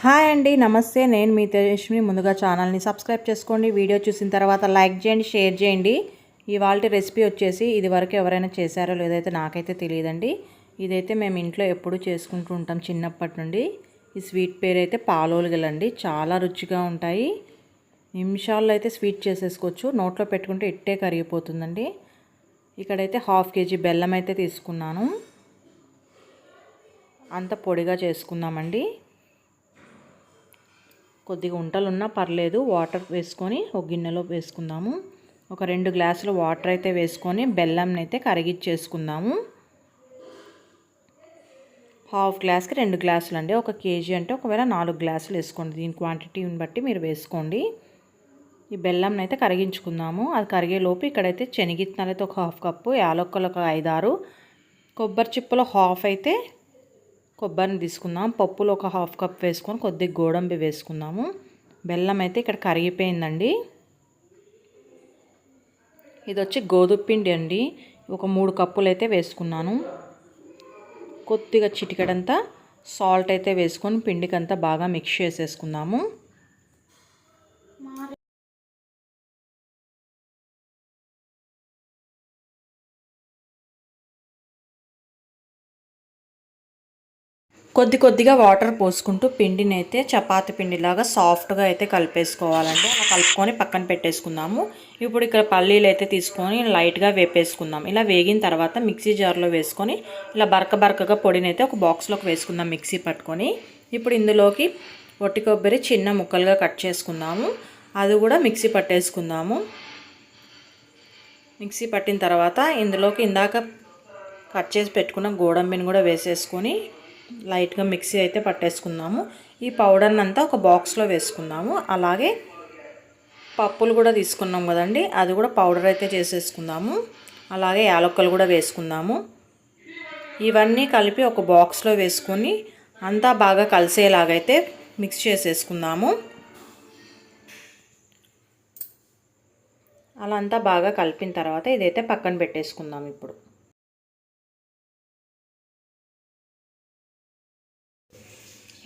Hi అండి, నమస్తే. నేను మీ తేజస్విని. ముందుగా ఛానల్ని సబ్స్క్రైబ్ చేసుకోండి. వీడియో చూసిన తర్వాత లైక్ చేయండి, షేర్ చేయండి. ఇవాళ రెసిపీ వచ్చేసి ఇది వరకు ఎవరైనా చేశారో లేదైతే నాకైతే తెలియదండి. ఇదైతే మేము ఇంట్లో ఎప్పుడు చేసుకుంటూ ఉంటాం చిన్నప్పటి నుండి. ఈ స్వీట్ పేరు అయితే పాలోలుగలండి. చాలా రుచిగా ఉంటాయి. నిమిషాల్లో అయితే స్వీట్ చేసేసుకోవచ్చు. నోట్లో పెట్టుకుంటే ఇట్టే కరిగిపోతుందండి. ఇక్కడైతే 1/2 kg బెల్లం అయితే తీసుకున్నాను. అంత పొడిగా చేసుకుందామండి. కొద్దిగా ఉంటలున్నా పర్లేదు. వాటర్ వేసుకొని ఒక గిన్నెలో వేసుకుందాము. ఒక 2 గ్లాసులు వాటర్ అయితే వేసుకొని బెల్లంని అయితే కరిగిచ్చేసుకుందాము. 1/2 గ్లాస్కి 2 గ్లాసులు అండి. 1 kg అంటే ఒకవేళ 4 గ్లాసులు వేసుకోండి. దీని క్వాంటిటీని బట్టి మీరు వేసుకోండి. ఈ బెల్లంని అయితే కరిగించుకుందాము. అది కరిగేలోపు ఇక్కడైతే శనగిత్తనాలు అయితే ఒక 1/2 కప్పు, యాలక్కలు ఒక 5-6, కొబ్బరి చిప్పలు 1/2 అయితే కొబ్బరిని తీసుకుందాం. పప్పులు ఒక 1/2 కప్ వేసుకొని కొద్దిగా గోడంబి వేసుకుందాము. బెల్లం అయితే ఇక్కడ కరిగిపోయిందండి. ఇది వచ్చి గోధుమ పిండి అండి. ఒక 3 కప్పులు అయితే వేసుకున్నాను. కొద్దిగా చిటికెడంతా సాల్ట్ అయితే వేసుకొని పిండికంతా బాగా మిక్స్ చేసేసుకుందాము. కొద్దిగా వాటర్ పోసుకుంటూ పిండిని అయితే చపాతీ పిండిలాగా సాఫ్ట్గా అయితే కలిపేసుకోవాలండి. అలా కలుపుకొని పక్కన పెట్టేసుకుందాము. ఇప్పుడు ఇక్కడ పల్లీలు అయితే తీసుకొని లైట్గా వేపేసుకుందాం. ఇలా వేగిన తర్వాత మిక్సీ జార్లో వేసుకొని ఇలా బరకగా పొడిని అయితే ఒక బాక్స్లోకి వేసుకుందాం మిక్సీ పట్టుకొని. ఇప్పుడు ఇందులోకి ఒట్టి కొబ్బరి చిన్న ముక్కలుగా కట్ చేసుకుందాము. అది కూడా మిక్సీ పట్టేసుకుందాము. మిక్సీ పట్టిన తర్వాత ఇందులోకి ఇందాక కట్ చేసి పెట్టుకున్న గోడంబిని కూడా వేసేసుకొని లైట్గా మిక్సీ అయితే పట్టేసుకుందాము. ఈ పౌడర్ని అంతా ఒక బాక్స్లో వేసుకుందాము. అలాగే పప్పులు కూడా తీసుకున్నాం కదండి, అది కూడా పౌడర్ అయితే చేసేసుకుందాము. అలాగే యాలక్కలు కూడా వేసుకుందాము. ఇవన్నీ కలిపి ఒక బాక్స్లో వేసుకొని అంతా బాగా కలిసేలాగైతే మిక్స్ చేసేసుకుందాము. అలా అంతా బాగా కలిపిన తర్వాత ఇదైతే పక్కన పెట్టేసుకుందాం.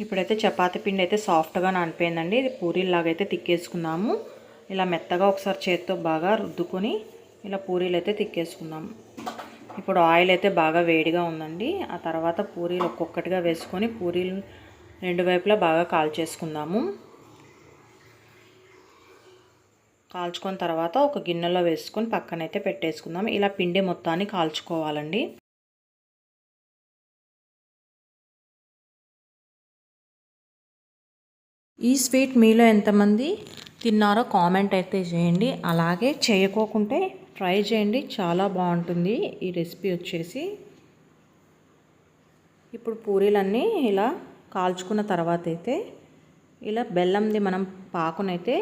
ఇప్పుడైతే చపాతీ పిండి అయితే సాఫ్ట్గా నానిపోయిందండి. ఇది పూరీలాగా అయితే తిక్కేసుకుందాము. ఇలా మెత్తగా ఒకసారి చేత్తో బాగా రుద్దుకొని ఇలా పూరీలు అయితే తిక్కేసుకుందాము. ఇప్పుడు ఆయిల్ అయితే బాగా వేడిగా ఉందండి. ఆ తర్వాత పూరీలు ఒక్కొక్కటిగా వేసుకొని పూరీలు 2 వైపులా బాగా కాల్చేసుకుందాము. కాల్చుకున్న తర్వాత ఒక గిన్నెలో వేసుకొని పక్కనైతే పెట్టేసుకుందాం. ఇలా పిండి మొత్తాన్ని కాల్చుకోవాలండి. ఈ స్వీట్ మీలో ఎంతమంది తిన్నారో కామెంట్ అయితే చేయండి. అలాగే చేయకోకుంటే ట్రై చేయండి, చాలా బాగుంటుంది ఈ రెసిపీ వచ్చేసి. ఇప్పుడు పూరీలన్నీ ఇలా కాల్చుకున్న తర్వాత అయితే ఇలా బెల్లంది మనం పాకునైతే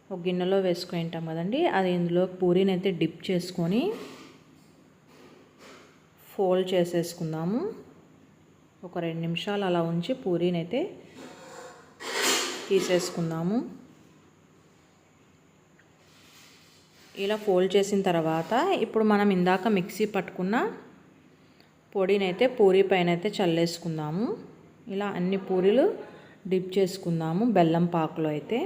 ఒక గిన్నెలో వేసుకొని ఉంటాం కదండి, అది ఇందులో పూరీని అయితే డిప్ చేసుకొని ఫోల్డ్ చేసేసుకుందాము. ఒక 2 నిమిషాలు అలా ఉంచి పూరీని అయితే తీసేసుకుందాము. ఇలా ఫోల్డ్ చేసిన తర్వాత ఇప్పుడు మనం ఇందాక మిక్సీ పట్టుకున్న పొడిని అయితే పూరీ పైన అయితే చల్లేసుకుందాము. ఇలా అన్ని పూరీలు డిప్ చేసుకుందాము బెల్లం పాకులో అయితే.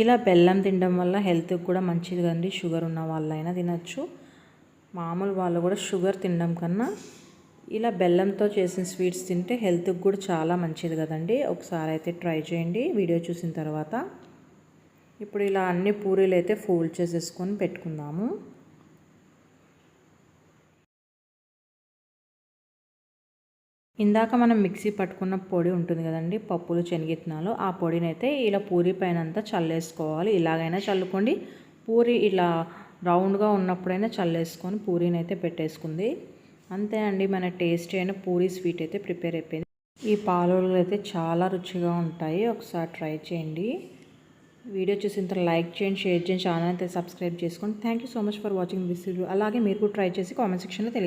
ఇలా బెల్లం తినడం వల్ల హెల్త్కి కూడా మంచిది కదండి. షుగర్ ఉన్న వాళ్ళైనా తినచ్చు, మామూలు వాళ్ళు కూడా. షుగర్ తినడం కన్నా ఇలా బెల్లంతో చేసిన స్వీట్స్ తింటే హెల్త్కి కూడా చాలా మంచిది కదండి. ఒకసారి అయితే ట్రై చేయండి వీడియో చూసిన తర్వాత. ఇప్పుడు ఇలా అన్ని పూరీలు అయితే ఫోల్డ్ చేసేసుకొని పెట్టుకుందాము. ఇందాక మనం మిక్సీ పట్టుకున్న పొడి ఉంటుంది కదండి, పప్పులు శనగిత్తనాలు, ఆ పొడిని అయితే ఇలా పూరీ పైన అంతా చల్లేసుకోవాలి. ఇలాగైనా చల్లుకోండి, పూరి ఇలా రౌండ్గా ఉన్నప్పుడైనా చల్లేసుకొని పూరీని అయితే పెట్టేసుకుంది. అంతే అండి, మన టేస్ట్ అయిన పూరీ స్వీట్ అయితే ప్రిపేర్ అయిపోయింది. ఈ పాలోళ్ళు అయితే చాలా రుచిగా ఉంటాయి. ఒకసారి ట్రై చేయండి. వీడియో చూసిన తర్వాత లైక్ చేయండి, షేర్ చేయండి, ఛానల్ అయితే సబ్స్క్రైబ్ చేసుకోండి. Thank you so much for watching this video. అలాగే మీరు కూడా ట్రై చేసి కామెంట్ సెక్షన్లో తెలియజేయండి.